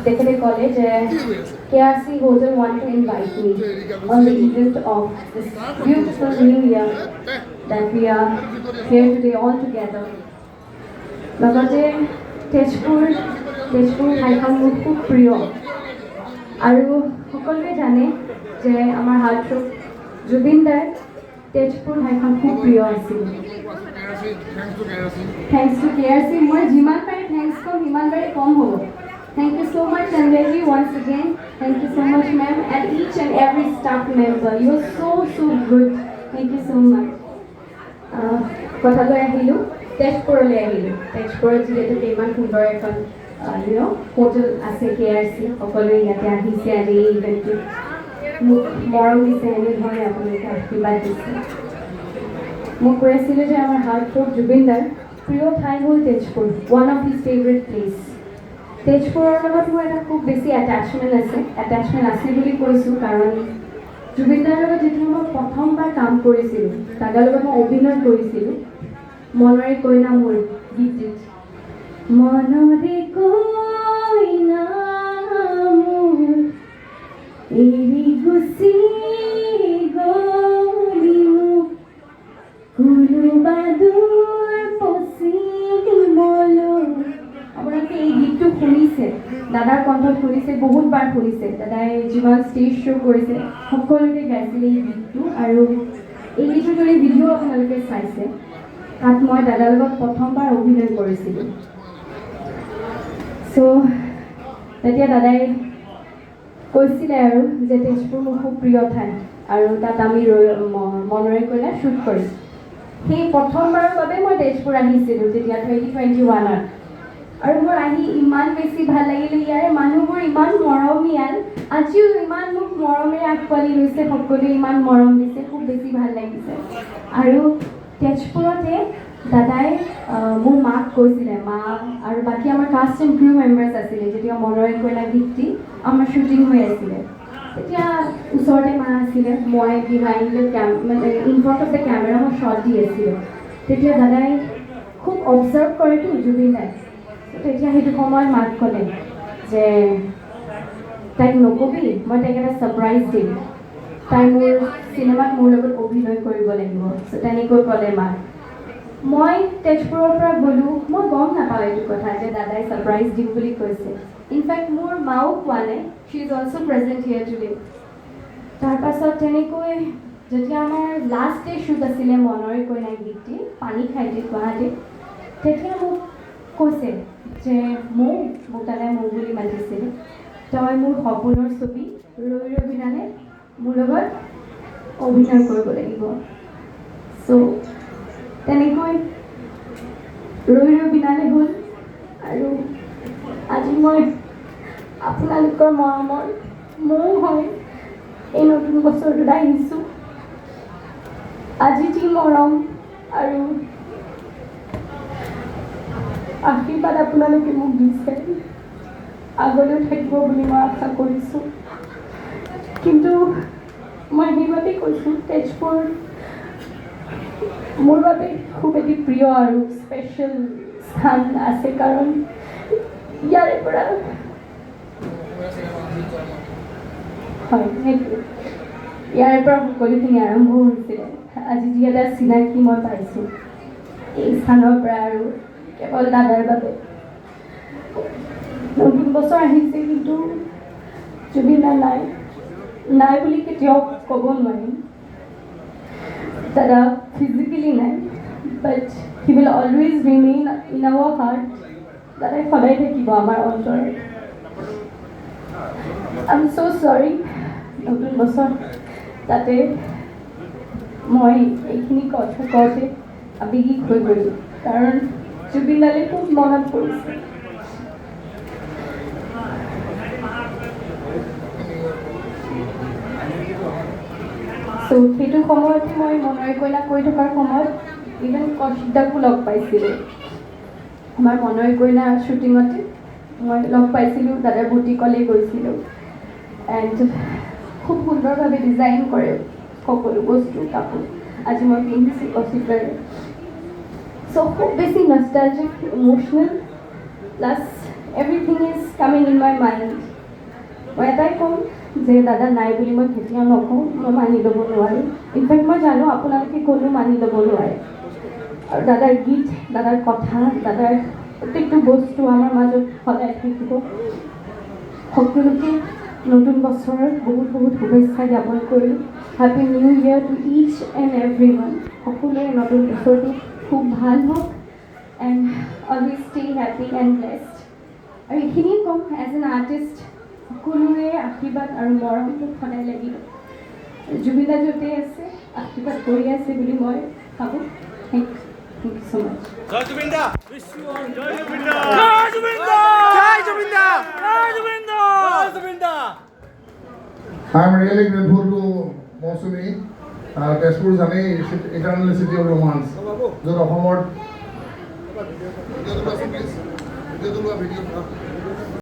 তেখেতে ক'লে যে KRC Hotel want to invite me on the event of this beautiful new year that we are here today all together. লগতে তেজপুৰ ঠাইখন মোৰ খুব প্ৰিয় আৰু সকলোৱে জানে যে আমাৰ হাৰ্টথ্ৰব জুবিন দাৰ তেজপুৰ ঠাইখন খুব প্ৰিয় আছিল। Thanks to KRC, মই যিমান পাৰি thanks কম সিমান পাৰি কম হ'ব। Thank you so much Sanjayji once again. Thank you so much ma'am and each and every staff member. You are so good. Thank you so much. কথালৈ আহিলোঁ তেজপুৰলৈ আহিলোঁ। তেজপুৰত যিহেতুকে ইমান সুন্দৰ এখন হোটেল আছে KRC, সকলোৱে ইয়াতে আহিছে আজি এই ইভেণ্টটোত মোক মৰম দিছে, এনেধৰণে আপোনালোকে আশীৰ্বাদ দিছে। মই কৈ আছিলোঁ যে আমাৰ হাৰ্টথ্ৰব জুবিন দাৰ প্ৰিয় ঠাই হ'ল Tezpur, one of his favourite place. তেজপুৰৰ লগত মোৰ এটা খুব বেছি এটাচমেণ্ট আছে বুলি কৈছোঁ কাৰণ জুবিন দাৰ লগত যেতিয়া মই প্ৰথমবাৰ কাম কৰিছিলোঁ, দাদাৰ লগত মই অভিনয় কৰিছিলোঁ মনৰে কইনা মোৰ গীতটিত। মনৰে কইনা মোৰ এৰি গুচি গলি মোক কোনোবা দূৰ পশ্চিমলৈ। আপোনালোকে এই গীতটো শুনিছে, দাদাৰ কণ্ঠত শুনিছে, বহুতবাৰ শুনিছে। দাদাই যিমান ষ্টেজ শ্ব' কৰিছে সকলোকে গাইছিলে এই গীতটো আৰু এই গীতটোৰ যদি ভিডিঅ' আপোনালোকে চাইছে, তাত মই দাদাৰ লগত প্ৰথমবাৰ অভিনয় কৰিছিলোঁ। চ' তেতিয়া দাদাই কৈছিলে আৰু যে তেজপুৰ মোৰ খুব প্ৰিয় ঠাই আৰু তাত আমি মনৰে কইনা শ্বুট কৰিম। সেই প্ৰথমবাৰৰ বাবে মই তেজপুৰ আহিছিলোঁ তেতিয়া 2021ত আৰু মোৰ আহি ইমান বেছি ভাল লাগিলে। ইয়াৰে মানুহবোৰ ইমান মৰমীয়াল, আজিও ইমান মোক মৰমেৰে আঁকোৱালি লৈছে, সকলোৱে ইমান মৰম দিছে, খুব বেছি ভাল লাগিছে। আৰু তেজপুৰতে দাদাই মোৰ মাক কৈছিলে, মা আৰু বাকী আমাৰ কাষ্ট এণ্ড ক্ৰু মেম্বাৰ্ছ আছিলে, যেতিয়া মনৰে কইনা গীতটি আমাৰ শ্বুটিং হৈ আছিলে তেতিয়া ওচৰতে মা আছিলে, মই বিহাইণ্ড দ্য মানে in front of the camera মই শ্বট দি আছিলোঁ। তেতিয়া দাদাই খুব অবজাৰ্ভ কৰেতো জুবিন দাই, তেতিয়া সেইটো সময়ত মাক ক'লে যে তাইক নকবি, মই তাইক এটা ছাৰপ্ৰাইজ দিম, তাই মোৰ চিনেমাত মোৰ লগত অভিনয় কৰিব লাগিব। চ' তেনেকৈ ক'লে মাক। মই তেজপুৰৰ পৰা গ'লোঁ, মই গম নাপাওঁ এইটো কথা যে দাদাই ছাৰপ্ৰাইজ দিম বুলি কৈছে। ইনফেক্ট মোৰ মাও কোৱা নাই, she is also' present here today. তাৰপাছত তেনেকৈ যেতিয়া আমাৰ লাষ্ট ডে শ্বুট আছিলে মনৰে কইনা গীতটি পানীখাইটিত গুৱাহাটীত, তেতিয়া মোক কৈছে যে মোক দাদাই মৌ বুলি মাতিছিলে, তই মোৰ সপোনৰ ছবি ৰৈ ৰৈ বিনালে মোৰ লগত অভিনয় কৰিব লাগিব। চ' তেনেকৈ ৰৈ ৰৈ বিনালে হ'ল আৰু আজি মই আপোনালোকৰ মৰমৰ মৌ হৈ এই নতুন বছৰটোত আহিছোঁ। আজি যি মৰম আৰু আশীৰ্বাদ আপোনালোকে মোক দিছে, আগলৈও থাকিব বুলি মই আশা কৰিছোঁ। কিন্তু মই সেইবাবেই কৈছোঁ তেজপুৰ মোৰ বাবে খুব এটি প্ৰিয় আৰু স্পেচিয়েল স্থান আছে কাৰণ ইয়াৰে পৰা সকলোখিনি আৰম্ভ হৈছিলে। আজি যি এটা চিনাকি মই পাইছোঁ এই স্থানৰ পৰা আৰু কেৱল দাদাৰ বাবে। নতুন বছৰ আহিছে কিন্তু জুবিন দা নাই বুলি কেতিয়াও ক'ব নোৱাৰিম। দাদা ফিজিকেলি নাই, but he will always remain in our heart. দাদাই সদায় থাকিব আমাৰ অন্তৰত। আই এম ছ' চৰি নতুন বছৰ তাতে মই এইখিনি কথা কওঁতে আৱেগিক হৈ গ'লোঁ কাৰণ জুবিন দালে খুব মনত পৰিছে। চ' সেইটো সময়তে মই মনৰে কইনা কৰি থকাৰ সময়ত ইভেন কৌশিকদাকো লগ পাইছিলোঁ। আমাৰ মনৰে কইনা শ্বুটিঙতে মই লগ পাইছিলোঁ, দাদাৰ বুটিকলৈ গৈছিলোঁ। এণ্ড খুব সুন্দৰভাৱে ডিজাইন কৰে সকলো বস্তু, কাপোৰ। আজি মই পিন্ধিছোঁ কৌশিকদাৰে। চ' খুব বেছি nostalgic, emotional plus everything is coming in my mind. মই এটাই ক'ম যে দাদা নাই বুলি মই কেতিয়াও নকওঁ, মই মানি ল'ব নোৱাৰোঁ। ইনফেক্ট মই জানো আপোনালোকে কোনো মানি ল'ব নোৱাৰে। আৰু দাদাৰ গীত, দাদাৰ কথা, দাদাৰ প্ৰত্যেকটো বস্তু আমাৰ মাজত সদায় থাকিব। সকলোকে নতুন বছৰৰ বহুত বহুত শুভেচ্ছা জ্ঞাপন কৰিলোঁ। Happy new year two is and every one. সকলোৰে নতুন বছৰটো খুব ভাল হওক and always stay happy and blessed. আৰু এইখিনিয়ে ক'ম, এজ এন আৰ্টিষ্ট সকলোৰে আশীৰ্বাদ আৰু মৰমটো সদায় লাগিব। জুবিন দা য'তে আছে আশীৰ্বাদ কৰি আছে বুলি মই ভাবোঁ। Thank you so' much. জয় জুবিন দা! জয় জুবিন দা! জয় জুবিন দা! জয় জুবিন দা! জয় জুবিন দা! জয় Zubeen da! I'm really grateful to Mosumi. Tezpur is an eternal city of romance. য'ত অসমৰ